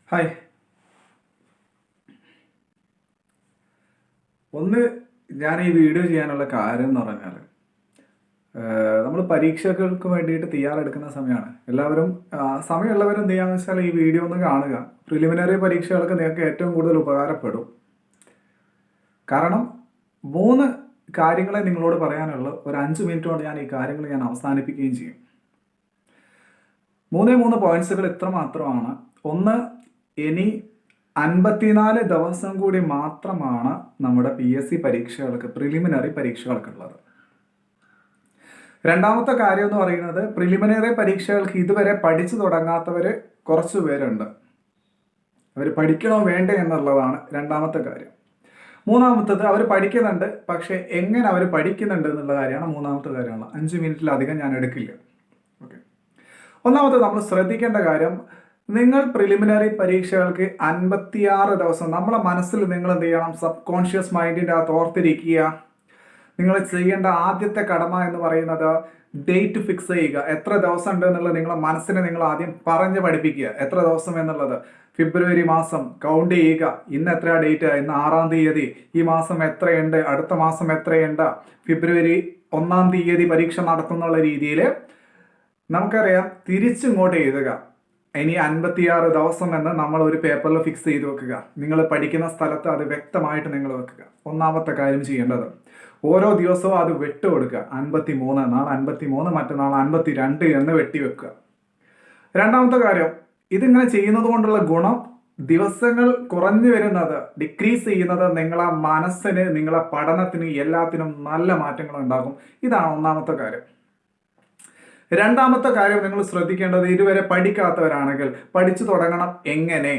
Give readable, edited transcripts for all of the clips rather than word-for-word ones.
Hi. ഒന്ന് ഞാൻ ഈ വീഡിയോ ചെയ്യാനുള്ള കാര്യം എന്ന് പറഞ്ഞാൽ നമ്മൾ പരീക്ഷകൾക്ക് വേണ്ടിയിട്ട് തയ്യാറെടുക്കുന്ന സമയമാണ്. എല്ലാവരും സമയമുള്ളവരും എന്ത് ചെയ്യാന്ന് വെച്ചാൽ ഈ വീഡിയോ ഒന്ന് കാണുക. പ്രിലിമിനറി പരീക്ഷകൾക്ക് നിങ്ങൾക്ക് ഏറ്റവും കൂടുതൽ ഉപകാരപ്പെടും. കാരണം 3 കാര്യങ്ങളെ നിങ്ങളോട് പറയാനുള്ളൂ. ഒരു 5 മിനിറ്റ് കൊണ്ട് ഞാൻ ഈ കാര്യങ്ങൾ അവസാനിപ്പിക്കുകയും ചെയ്യും. 3 പോയിന്റ്സുകൾ ഇത്ര മാത്രമാണ്. ഒന്ന്, ഇനി 54 ദിവസം കൂടി മാത്രമാണ് നമ്മുടെ PSC പരീക്ഷകൾക്ക്, പ്രിലിമിനറി പരീക്ഷകൾക്കുള്ളത്. രണ്ടാമത്തെ കാര്യം എന്ന് പറയുന്നത്, പ്രിലിമിനറി പരീക്ഷകൾക്ക് ഇതുവരെ പഠിച്ചു തുടങ്ങാത്തവർ കുറച്ച് പേരുണ്ട്. അവർ പഠിക്കണോ വേണ്ടേ എന്നുള്ളതാണ് രണ്ടാമത്തെ കാര്യം. മൂന്നാമത്തത്, അവർ പഠിക്കുന്നുണ്ട്, പക്ഷെ എങ്ങനെ അവർ പഠിക്കുന്നുണ്ട് എന്നുള്ള കാര്യമാണ് മൂന്നാമത്തെ കാര്യമുള്ളത്. 5 മിനിറ്റിലധികം ഞാൻ എടുക്കില്ല. ഓക്കെ. ഒന്നാമത്തെ നമ്മൾ ശ്രദ്ധിക്കേണ്ട കാര്യം, നിങ്ങൾ പ്രിലിമിനറി പരീക്ഷകൾക്ക് 56 ദിവസം നമ്മളെ മനസ്സിൽ നിങ്ങൾ എന്ത് ചെയ്യണം, സബ് കോൺഷ്യസ് മൈൻഡിൻ്റെ അകത്ത് ഓർത്തിരിക്കുക. നിങ്ങൾ ചെയ്യേണ്ട ആദ്യത്തെ കടമ എന്ന് പറയുന്നത് ഡേറ്റ് ഫിക്സ് ചെയ്യുക. എത്ര ദിവസം ഉണ്ട് എന്നുള്ളത് നിങ്ങളെ മനസ്സിനെ നിങ്ങൾ ആദ്യം പറഞ്ഞ് പഠിപ്പിക്കുക. എത്ര ദിവസം എന്നുള്ളത് ഫെബ്രുവരി മാസം കൗണ്ട് ചെയ്യുക. ഇന്ന് എത്രയാ ഡേറ്റ്? ഇന്ന് 6-ാം തീയതി. ഈ മാസം എത്രയുണ്ട്? അടുത്ത മാസം എത്രയുണ്ട്? ഫെബ്രുവരി 1-ാം തീയതി പരീക്ഷ നടത്തുന്നുള്ള രീതിയിൽ നമുക്കറിയാം. തിരിച്ചിങ്ങോട്ട് എഴുതുക. ഇനി 56 ദിവസം എന്ന് നമ്മൾ ഒരു പേപ്പറിൽ ഫിക്സ് ചെയ്ത് വെക്കുക. നിങ്ങൾ പഠിക്കുന്ന സ്ഥലത്ത് അത് വ്യക്തമായിട്ട് നിങ്ങൾ വെക്കുക. ഒന്നാമത്തെ കാര്യം ചെയ്യേണ്ടത്, ഓരോ ദിവസവും അത് വെട്ട് കൊടുക്കുക. 53, നാളെ 53, മറ്റന്നാൾ 52 എന്ന് വെട്ടി വെക്കുക. രണ്ടാമത്തെ കാര്യം, ഇതിങ്ങനെ ചെയ്യുന്നത് കൊണ്ടുള്ള ഗുണം, ദിവസങ്ങൾ കുറഞ്ഞു വരുന്നത്, ഡിക്രീസ് ചെയ്യുന്നത് നിങ്ങളെ മനസ്സിന്, നിങ്ങളെ പഠനത്തിന്, എല്ലാത്തിനും നല്ല മാറ്റങ്ങൾ ഉണ്ടാകും. ഇതാണ് ഒന്നാമത്തെ കാര്യം. രണ്ടാമത്തെ കാര്യം നിങ്ങൾ ശ്രദ്ധിക്കേണ്ടത്, ഇതുവരെ പഠിക്കാത്തവരാണെങ്കിൽ പഠിച്ചു തുടങ്ങണം എങ്ങനെ.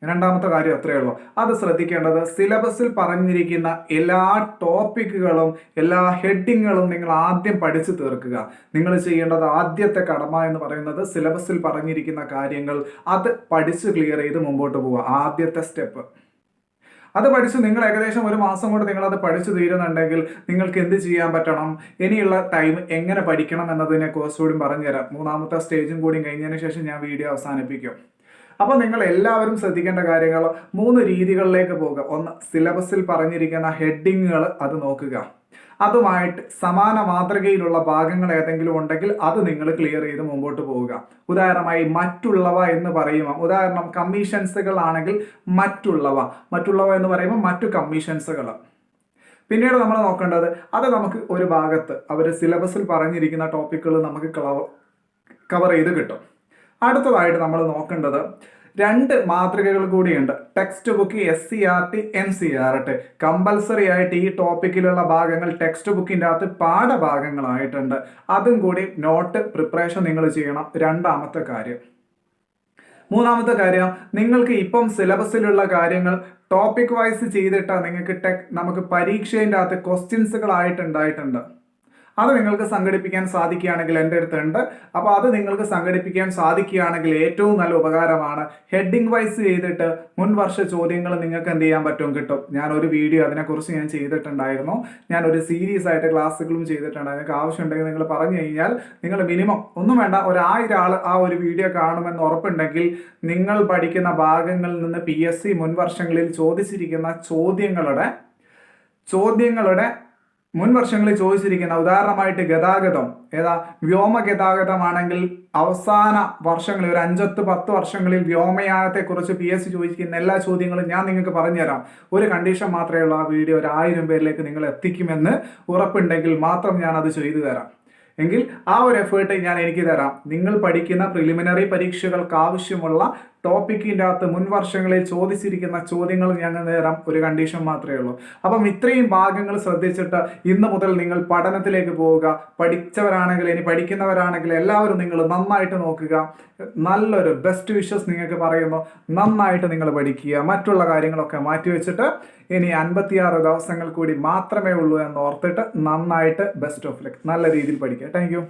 രണ്ടാമത്തെ കാര്യം അത്രയേ ഉള്ളൂ. അത് ശ്രദ്ധിക്കേണ്ടത്, സിലബസിൽ പറഞ്ഞിരിക്കുന്ന എല്ലാ ടോപ്പിക്കുകളും, എല്ലാ ഹെഡിങ്ങുകളും നിങ്ങൾ ആദ്യം പഠിച്ചു തീർക്കുക. നിങ്ങൾ ചെയ്യേണ്ടത് ആദ്യത്തെ കടമ എന്ന് പറയുന്നത്, സിലബസിൽ പറഞ്ഞിരിക്കുന്ന കാര്യങ്ങൾ അത് പഠിച്ച് ക്ലിയർ ചെയ്ത് മുമ്പോട്ട് പോവുക. ആദ്യത്തെ സ്റ്റെപ്പ് അത് പഠിച്ച് നിങ്ങൾ ഏകദേശം 1 മാസം കൊണ്ട് നിങ്ങളത് പഠിച്ചു തീരുന്നുണ്ടെങ്കിൽ നിങ്ങൾക്ക് എന്ത് ചെയ്യാൻ പറ്റണം, ഇനിയുള്ള ടൈം എങ്ങനെ പഠിക്കണം എന്നതിനെ കുറച്ചുകൂടി പറഞ്ഞുതരാം. 3-ാമത്തെ സ്റ്റേജും കൂടി കഴിഞ്ഞതിന് ശേഷം ഞാൻ വീഡിയോ അവസാനിപ്പിക്കും. അപ്പോൾ നിങ്ങൾ എല്ലാവരും ശ്രദ്ധിക്കേണ്ട കാര്യങ്ങൾ 3 രീതികളിലേക്ക് പോകുക. ഒന്ന്, സിലബസിൽ പറഞ്ഞിരിക്കുന്ന ഹെഡിങ്ങുകൾ അത് നോക്കുക. അതുമായിട്ട് സമാന മാതൃകയിലുള്ള ഭാഗങ്ങൾ ഏതെങ്കിലും ഉണ്ടെങ്കിൽ അത് നിങ്ങൾ ക്ലിയർ ചെയ്ത് മുമ്പോട്ട് പോവുക. ഉദാഹരണമായി മറ്റുള്ളവ എന്ന് പറയുമ്പോൾ, ഉദാഹരണം കമ്മീഷൻസുകൾ ആണെങ്കിൽ മറ്റുള്ളവ എന്ന് പറയുമ്പോൾ മറ്റു കമ്മീഷൻസുകൾ. പിന്നീട് നമ്മൾ നോക്കേണ്ടത്, അത് നമുക്ക് ഒരു ഭാഗത്ത് അവർ സിലബസിൽ പറഞ്ഞിരിക്കുന്ന ടോപ്പിക്കുകൾ നമുക്ക് കവർ ചെയ്ത് കിട്ടും. അടുത്തതായിട്ട് നമ്മൾ നോക്കേണ്ടത് 2 മാതൃകകൾ കൂടിയുണ്ട്. Text book, SCERT, NCERT. Compulsory ആയിട്ട് ഈ ടോപ്പിക്കിലുള്ള ഭാഗങ്ങൾ ടെക്സ്റ്റ് ബുക്കിൻ്റെ അകത്ത് പാഠഭാഗങ്ങളായിട്ടുണ്ട്. അതും കൂടി നോട്ട് പ്രിപ്പറേഷൻ നിങ്ങൾ ചെയ്യണം. രണ്ടാമത്തെ കാര്യം. മൂന്നാമത്തെ കാര്യം, നിങ്ങൾക്ക് ഇപ്പം സിലബസിലുള്ള കാര്യങ്ങൾ ടോപ്പിക് വൈസ് ചെയ്തിട്ട് നിങ്ങൾക്ക് നമുക്ക് പരീക്ഷേൻ്റെ അകത്ത് ക്വസ്റ്റ്യൻസുകളായിട്ടുണ്ടായിട്ടുണ്ട്. അത് നിങ്ങൾക്ക് സംഘടിപ്പിക്കാൻ സാധിക്കുകയാണെങ്കിൽ എൻ്റെ അടുത്തുണ്ട്. അപ്പോൾ അത് നിങ്ങൾക്ക് സംഘടിപ്പിക്കാൻ സാധിക്കുകയാണെങ്കിൽ ഏറ്റവും നല്ല ഉപകാരമാണ്. ഹെഡിങ് വൈസ് ചെയ്തിട്ട് മുൻവർഷ ചോദ്യങ്ങൾ നിങ്ങൾക്ക് എന്ത് ചെയ്യാൻ പറ്റും, കിട്ടും. ഞാനൊരു വീഡിയോ അതിനെക്കുറിച്ച് ഞാൻ ചെയ്തിട്ടുണ്ടായിരുന്നു. ഞാനൊരു സീരീസ് ആയിട്ട് ക്ലാസ്സുകളും ചെയ്തിട്ടുണ്ട്. നിങ്ങൾക്ക് ആവശ്യമുണ്ടെങ്കിൽ നിങ്ങൾ പറഞ്ഞു കഴിഞ്ഞാൽ, നിങ്ങൾ മിനിമം ഒന്നും വേണ്ട, 1000 ആൾ ആ ഒരു വീഡിയോ കാണുമെന്ന് ഉറപ്പുണ്ടെങ്കിൽ നിങ്ങൾ പഠിക്കുന്ന ഭാഗങ്ങളിൽ നിന്ന് PSC മുൻവർഷങ്ങളിൽ ചോദിച്ചിരിക്കുന്ന ചോദ്യങ്ങളുടെ മുൻവർഷങ്ങളിൽ ചോദിച്ചിരിക്കുന്ന, ഉദാഹരണമായിട്ട് ഗതാഗതം, വ്യോമ ഗതാഗതമാണെങ്കിൽ അവസാന വർഷങ്ങളിൽ ഒരു 5-10 വർഷങ്ങളിൽ വ്യോമയാനത്തെക്കുറിച്ച് PSC ചോദിച്ചിരിക്കുന്ന എല്ലാ ചോദ്യങ്ങളും ഞാൻ നിങ്ങൾക്ക് പറഞ്ഞുതരാം. ഒരു കണ്ടീഷൻ മാത്രമേ ഉള്ളൂ, ആ വീഡിയോ 1000 പേരിലേക്ക് നിങ്ങൾ എത്തിക്കുമെന്ന് ഉറപ്പുണ്ടെങ്കിൽ മാത്രം ഞാൻ അത് ചെയ്തു തരാം. എങ്കിൽ ആ ഒരു എഫേർട്ട് എനിക്ക് തരാം. നിങ്ങൾ പഠിക്കുന്ന പ്രിലിമിനറി പരീക്ഷകൾക്ക് ആവശ്യമുള്ള ടോപ്പിക്കിൻ്റെ അകത്ത് മുൻവർഷങ്ങളിൽ ചോദിച്ചിരിക്കുന്ന ചോദ്യങ്ങൾ ഞാൻ തരാം. ഒരു കണ്ടീഷൻ മാത്രമേ ഉള്ളൂ. അപ്പം ഇത്രയും ഭാഗങ്ങൾ ശ്രദ്ധിച്ചിട്ട് ഇന്ന് മുതൽ നിങ്ങൾ പഠനത്തിലേക്ക് പോവുക. പഠിച്ചവരാണെങ്കിൽ, ഇനി പഠിക്കുന്നവരാണെങ്കിൽ എല്ലാവരും നിങ്ങൾ നന്നായിട്ട് നോക്കുക. നല്ലൊരു ബെസ്റ്റ് വിഷസ് നിങ്ങൾക്ക് പറയുന്നു. നന്നായിട്ട് നിങ്ങൾ പഠിക്കുക. മറ്റുള്ള കാര്യങ്ങളൊക്കെ മാറ്റിവെച്ചിട്ട് ഇനി 56 ദിവസങ്ങൾ കൂടി മാത്രമേ ഉള്ളൂ എന്ന് ഓർത്തിട്ട് നന്നായിട്ട് ബെസ്റ്റ് ഓഫ് ലക്ക്, നല്ല രീതിയിൽ പഠിക്കുക. Thank you.